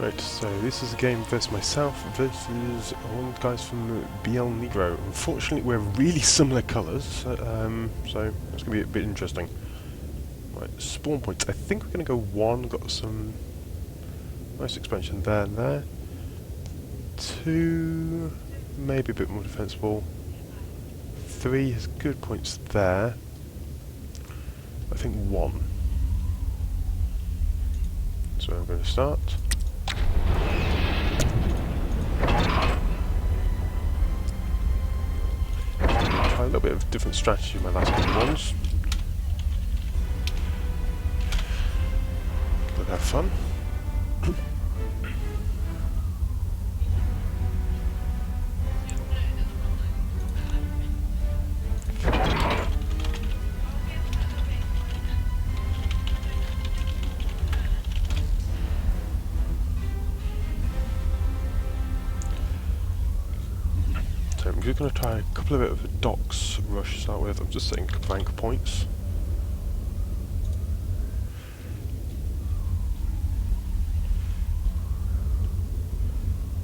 Right, so this is a game versus myself versus one of the guys from Negro. Unfortunately, we're really similar colours, so it's going to be a bit interesting. Right, spawn points. I think we're going to go 1. Got some nice expansion there and there. 2, maybe a bit more defensible. 3 has good points there. I think 1. So I'm going to start. Try a little bit of different strategy in my last couple of ones. But have fun. So I'm just going to try a couple of a docks rush to start with. I'm just setting flank points.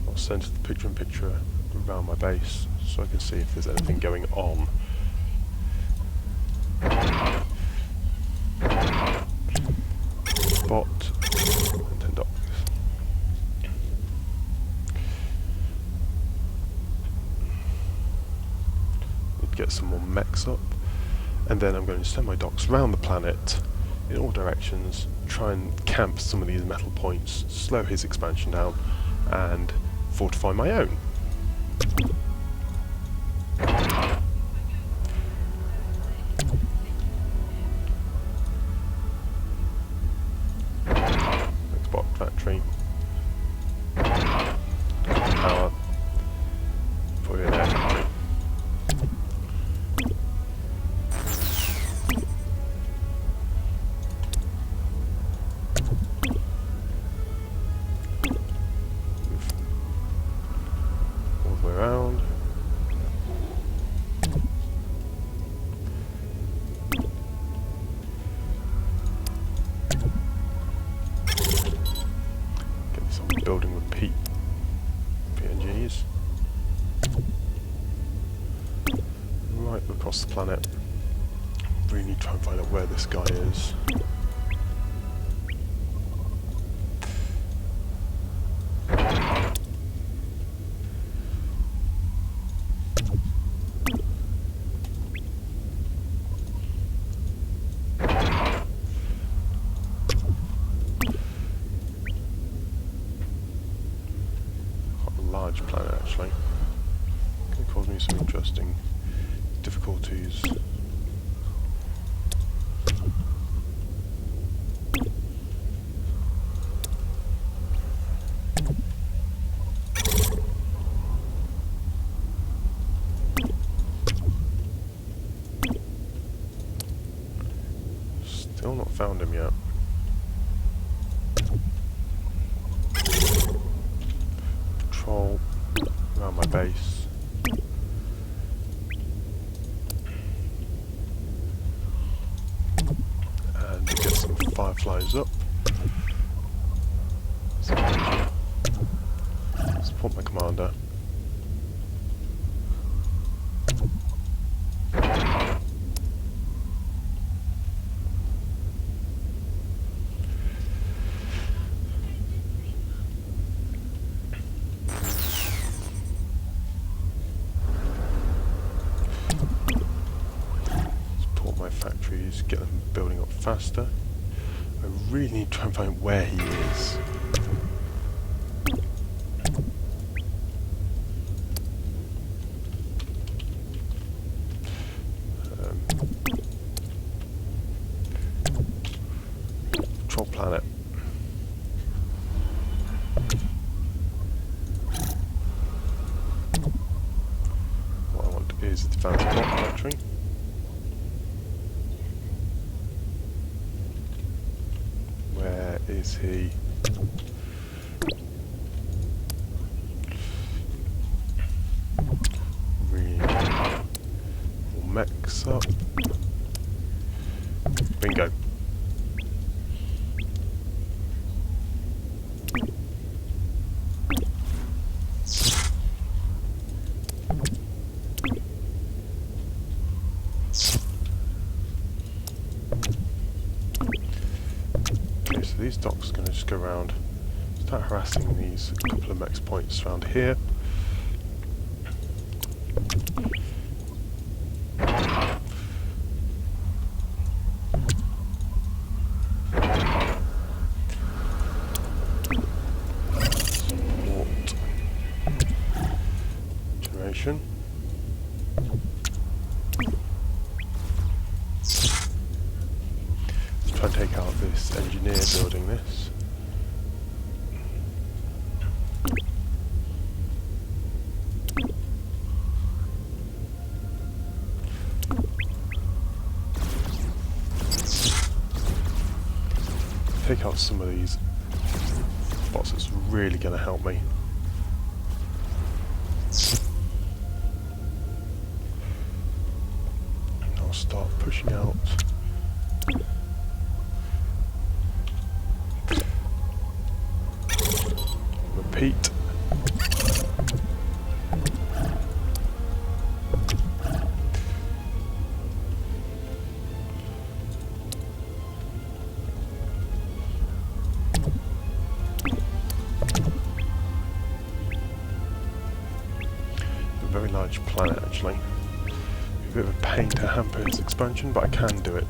I'll centre the picture-in-picture around my base so I can see if there's anything going on. Spot and then docks. Get some more mechs up, and then I'm going to send my docks around the planet in all directions, try and camp some of these metal points, slow his expansion down, and fortify my own. Xbox factory. Power. For your air factory. Around. Get this on building with PNGs. Right across the planet. Really need to try and find out where this guy is. Large planet actually. Could cause me some interesting difficulties. Still not found him yet. Around my base. And get some fireflies up. Support my commander. Factories, get them building up faster. I really need to try and find where he is. Control planet. What I want is the advanced block factory. Where is he? We'll mix up. Bingo. going to just go around, start harassing these couple of max points around here. Generation. Let's try and take out this engineer building this. Take out some of these bots. It's really going to help me. And I'll start pushing out. Repeat. Very large planet actually. A bit of a pain to hamper its expansion, but I can do it.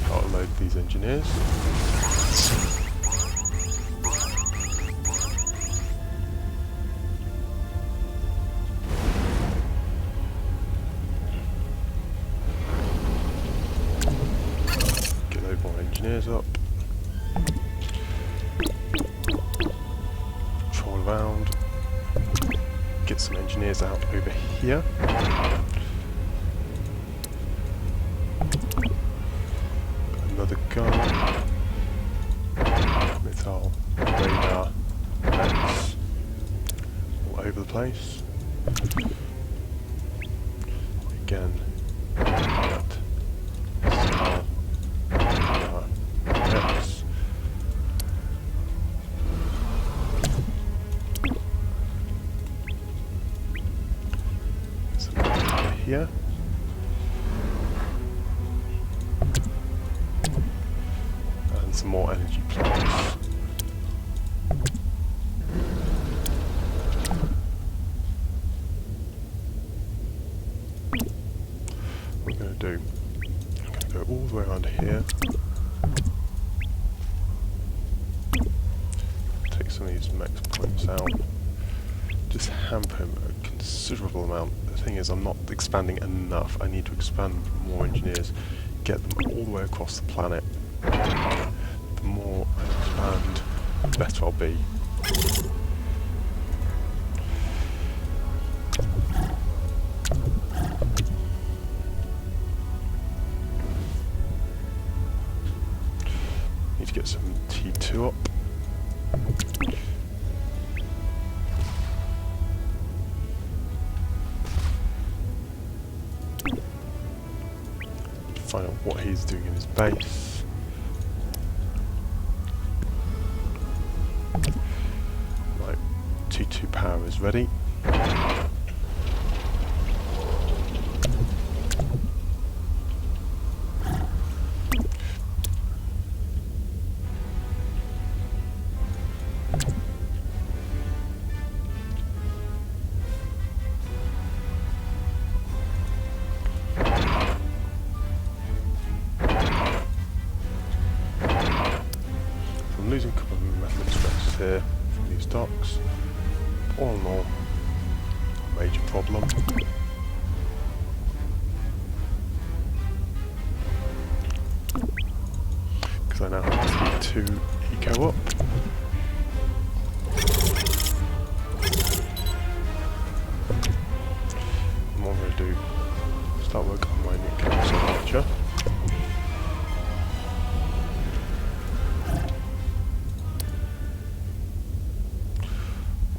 I'll load these engineers. Engineers up. Troll around. Get some engineers out over here. Another gun. Missile. Radar. Nets. All over the place. Again. That. Missile. Here. And some more energy plants. What we're going to do, I'm going to go all the way around here. Take some of these max points out. Just hamper him a considerable amount. The thing is, I'm not expanding enough. I need to expand more engineers, get them all the way across the planet. The more I expand, the better I'll be. Need to get some T2 up. Find out what he's doing in his base. Right, T2 power is ready. I'm losing a couple of metal extractors here from these docks. All in all, a major problem. Because I now have T2 eco up. And what I'm going to do, start work on my new cancer launcher.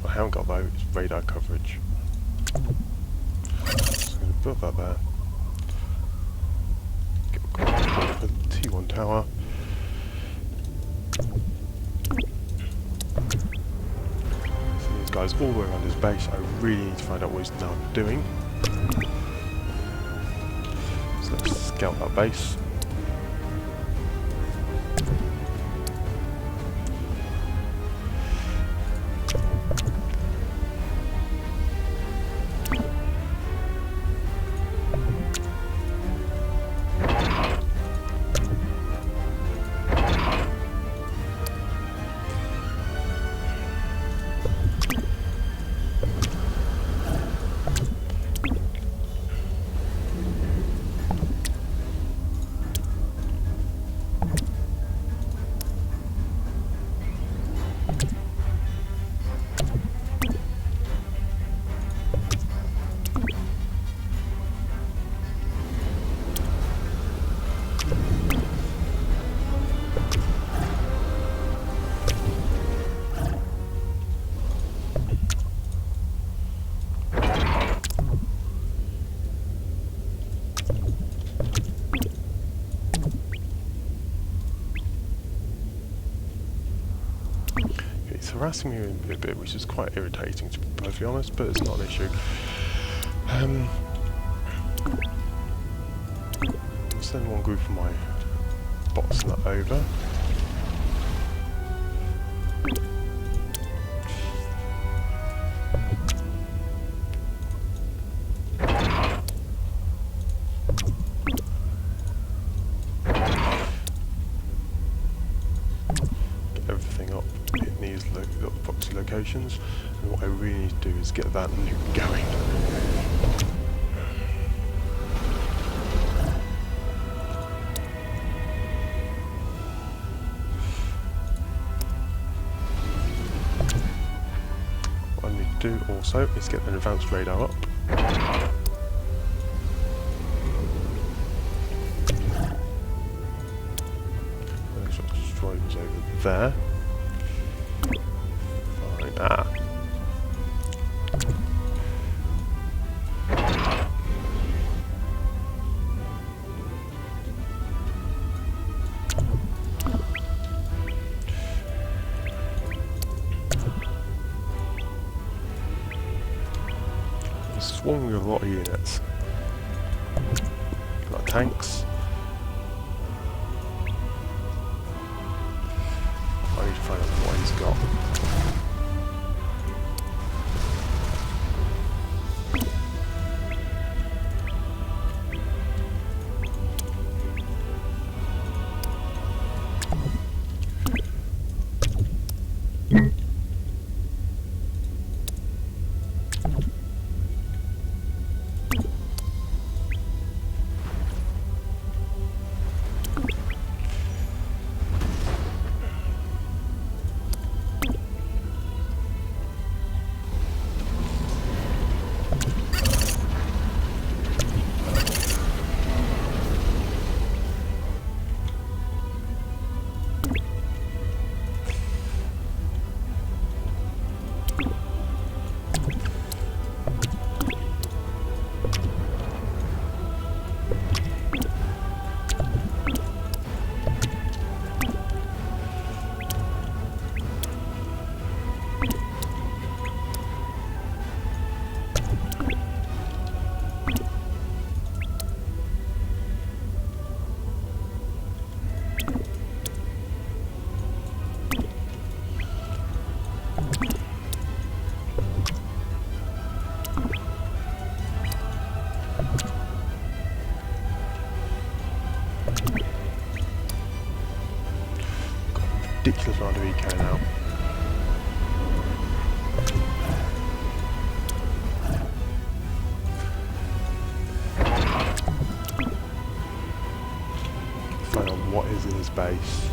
What I haven't got though is radar coverage. So I'm going to build that there. Get a T1 tower. guys all the way around his base. I really need to find out what he's now doing. So let's scout that base. Harassing me a bit, which is quite irritating to be perfectly honest, but it's not an issue. Send one group of my bots that over. Locations, and what I really need to do is get that nuke going. What I need to do also is get an advanced radar up. Those destroyers over there. Ah. I'm swarming with a lot of units. A lot of tanks. I need to find out what he's got. Ridiculous amount of eco now. Find out what is in his base.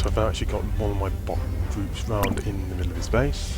So I've actually got one of my bot groups round in the middle of his base.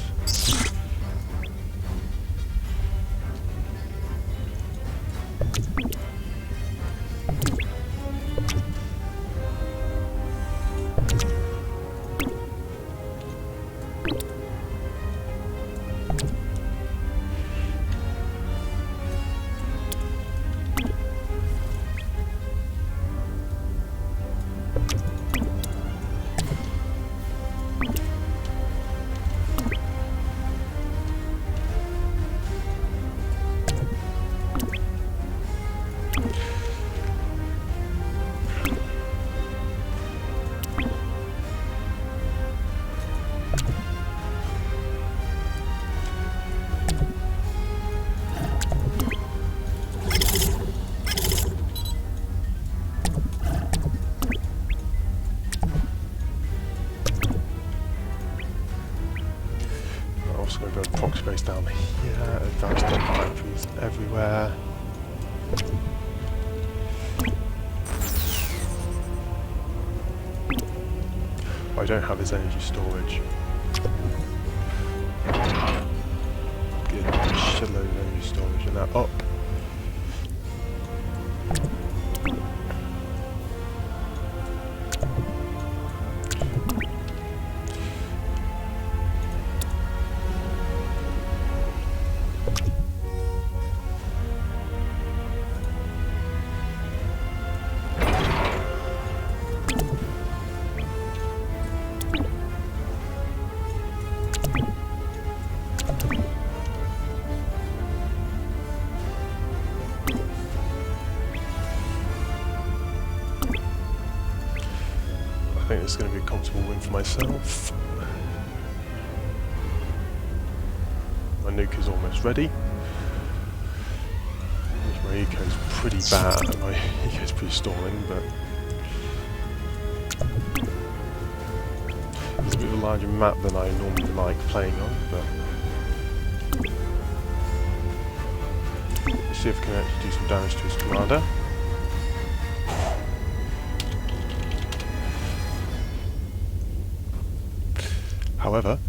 I'm going to build proc space down here, advanced factories everywhere. What I don't have is energy storage. Get a shitload of energy storage and that up. I think this is going to be a comfortable win for myself. My nuke is almost ready. My eco is pretty bad. My eco is pretty stalling, but it's a bit of a larger map than I normally like playing on. But let's see if I can actually do some damage to his commander. However,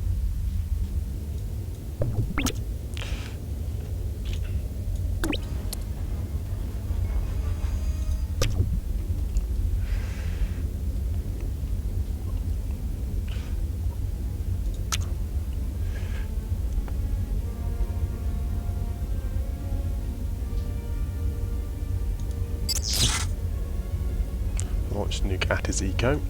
launch nuke at his eco.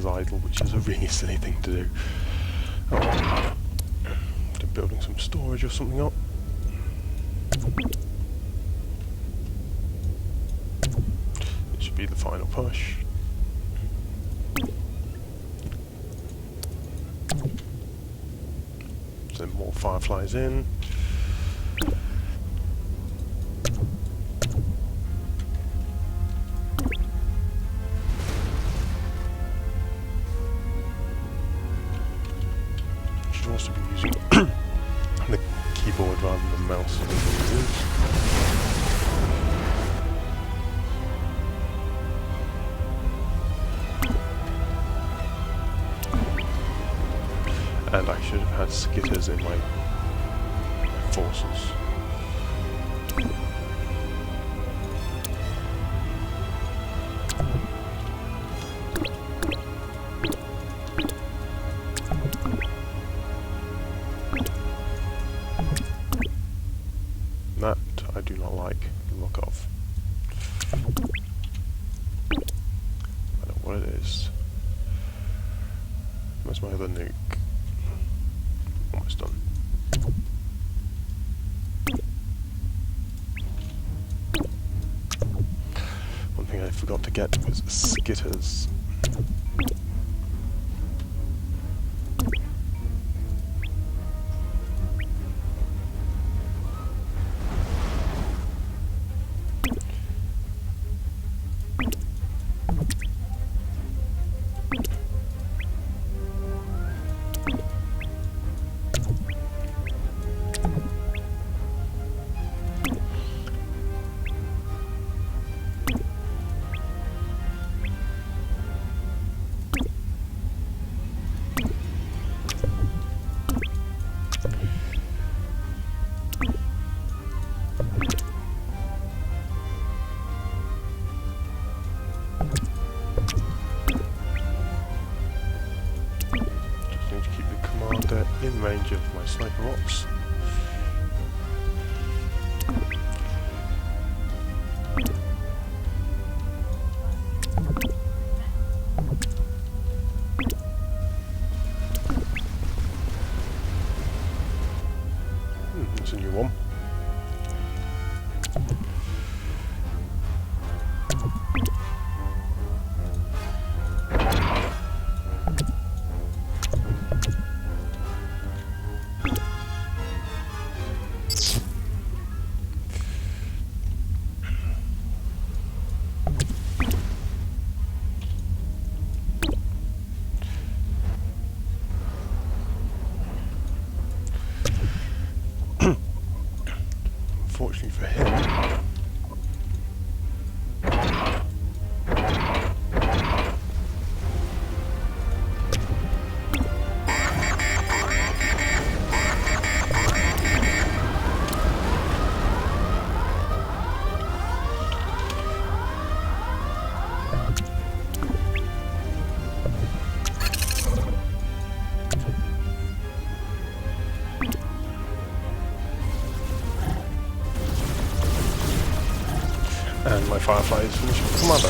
Idle, which is a really silly thing to do. Oh, building some storage or something up. It should be the final push. Send more fireflies in. Also be using the keyboard rather than mouse. And I should have had skitters in my forces. That I do not like the look of. I don't know what it is. Where's my other nuke? Almost done. One thing I forgot to get was skitters. In range of my sniper ops. That's a new one. Unfortunately for him, and my Firefly is finishing commando.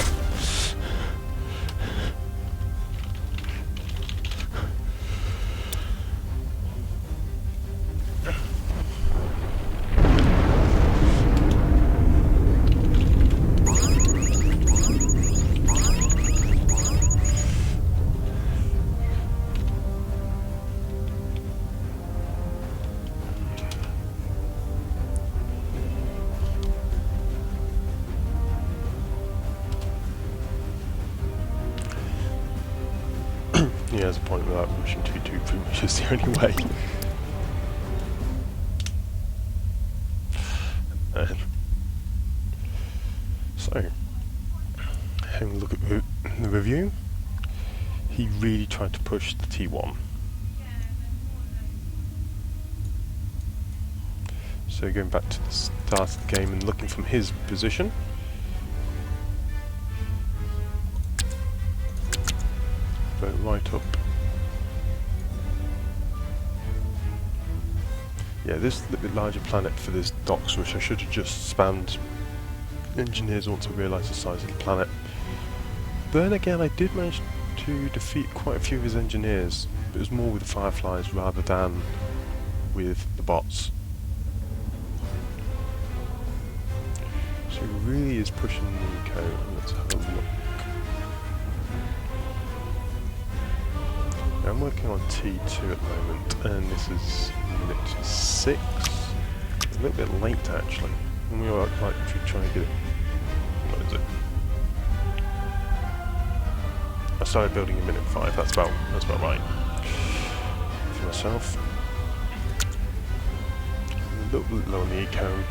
Yeah, there's a point without rushing 2-2 pretty much is the only way. So, having a look at the review, he really tried to push the T1. So going back to the start of the game and looking from his position, right up. Yeah, this is a little bit larger planet for this docks, which I should have just spammed engineers once I realised the size of the planet. Then again, I did manage to defeat quite a few of his engineers, but it was more with the Fireflies rather than with the bots. So he really is pushing Nico. Let's have a look. I'm working on T2 at the moment, and this is minute 6. A little bit late actually. And we are like trying to get it. What is it? I started building in minute 5. That's about right. For myself. little bit low on the eco.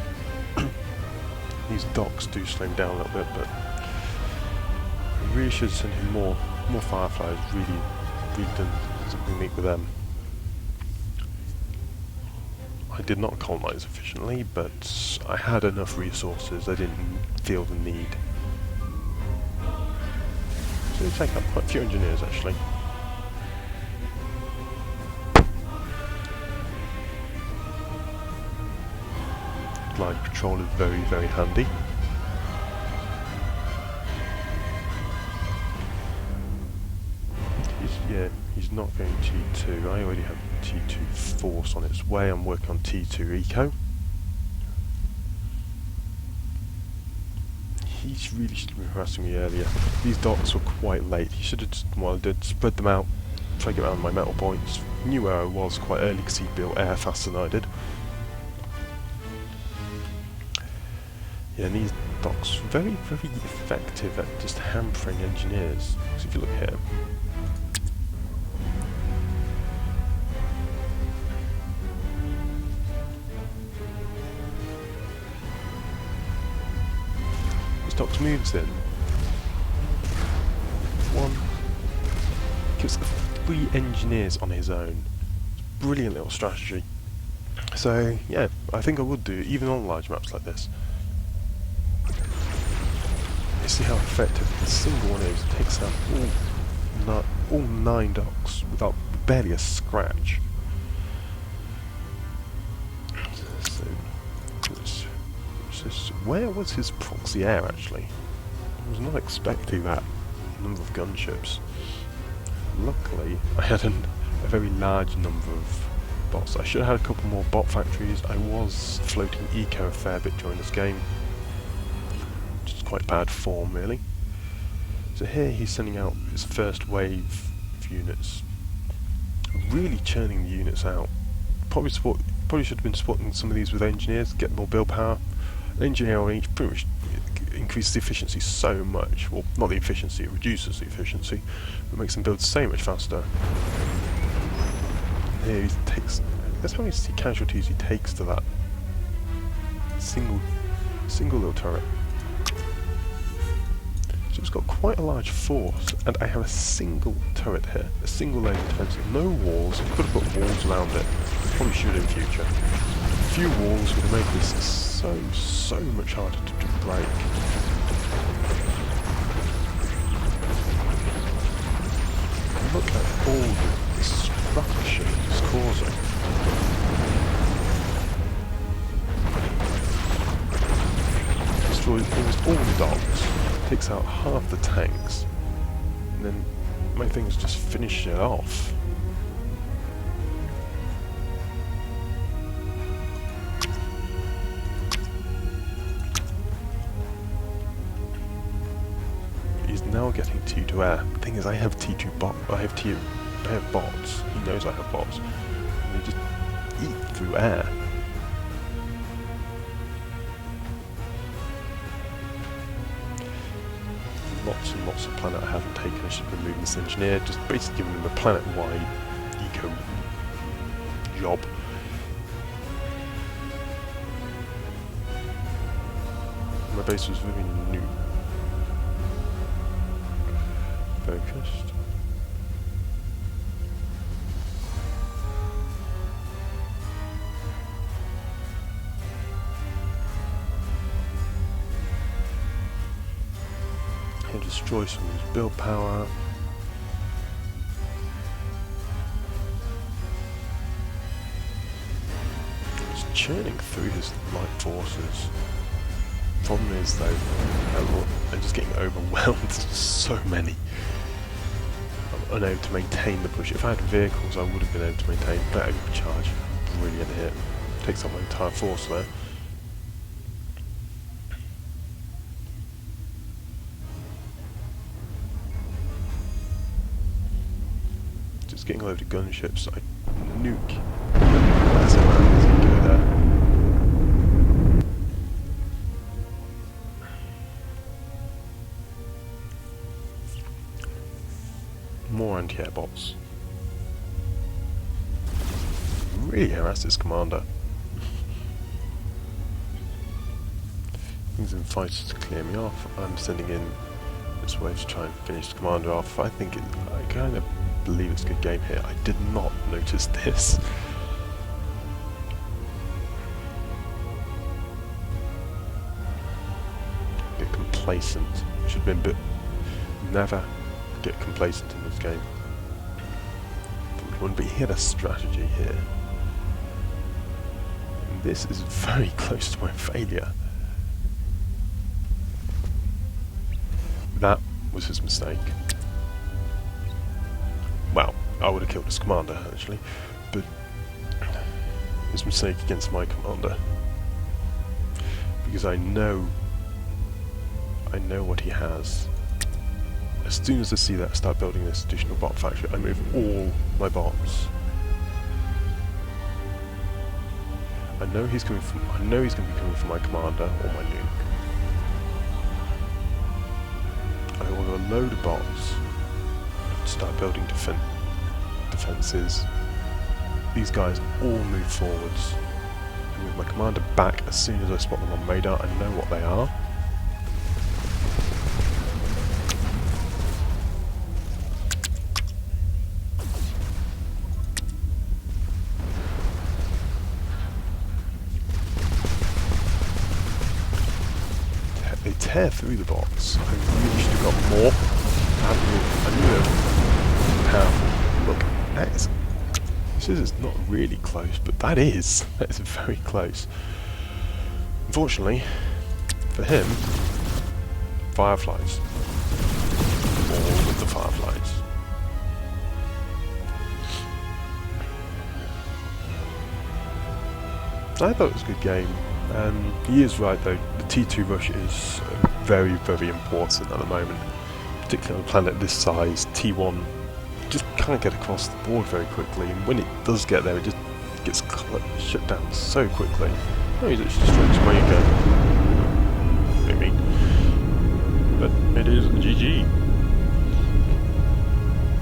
These docks do slow him down a little bit, but I really should send him more fireflies. Really done something neat with them. I did not colonise efficiently, but I had enough resources. I didn't feel the need. So we take up quite a few engineers actually. Line patrol is very handy. He's not going T2. I already have T2 force on its way. I'm working on T2 eco. He really should have been harassing me earlier. These docks were quite late. He should have just, well, I did, spread them out, try to get around my metal points. Knew where I was quite early because he built air faster than I did. Yeah, and these docks very effective at just hampering engineers. So if you look here, this docks moves in. One gives 3 engineers on his own. Brilliant little strategy. So yeah, I think I would do even on large maps like this. You see how effective the single one is. It takes out all 9 docks without barely a scratch. So where was his proxy air actually? I was not expecting that number of gunships. Luckily, I had a very large number of bots. I should have had a couple more bot factories. I was floating eco a fair bit during this game. Quite bad form really. So here he's sending out his first wave of units, really churning the units out. Probably should have been supporting some of these with engineers, get more build power. An engineer on each pretty much increases the efficiency so much. Well, not the efficiency, it reduces the efficiency, but makes them build so much faster. And here he takes. That's how many casualties he takes to that single little turret. So it's got quite a large force, and I have a single turret here, a single lane of defence, no walls. I could have put walls around it, probably should in future. A few walls would make this so much harder to break. Look at all the destruction it's causing. Destroys almost all the docks. Takes out half the tanks, and then my thing is just finish it off. He's now getting T2 air. The thing is, I have T2 bot. I have bots. He knows I have bots, and they just eat through air. Lots and lots of planet I haven't taken. I should have been moving this engineer, just basically giving them a planet-wide eco job. My base was very new. Focused. And destroy some of his build power. It's churning through his light forces. Problem is though, I'm just getting overwhelmed. There's so many. I'm unable to maintain the push. If I had vehicles, I would have been able to maintain better charge. Brilliant hit. Takes up my entire force there. Just getting a load of gunships. I nuke. Massive amounts of go there. More anti-air bots. Really harass this commander. Vikings and fighters to clear me off. I'm sending in this way to try and finish the commander off. I kind of believe it's a good game here. I did not notice this. Get complacent. Should have been, but never get complacent in this game. But he had a strategy here. And this is very close to my failure. That was his mistake. Well, I would have killed his commander, actually, but his mistake against my commander. Because I know what he has. As soon as I see that, I start building this additional bot factory. I move all my bots. I know he's going to be coming from my commander or my nuke. I order a load of bots to start building defences. These guys all move forwards. I move my commander back as soon as I spot them on radar. I know what they are. They tear through the box. I really should have got more. I knew it was powerful. Look, this is not really close, but that is very close. Unfortunately, for him, fireflies. All of the fireflies. I thought it was a good game. He is right though, the T2 rush is very, very important at the moment, particularly on a planet this size. T1 just can't get across the board very quickly, and when it does get there, it just gets shut down so quickly. Oh, he's actually destroying his way again.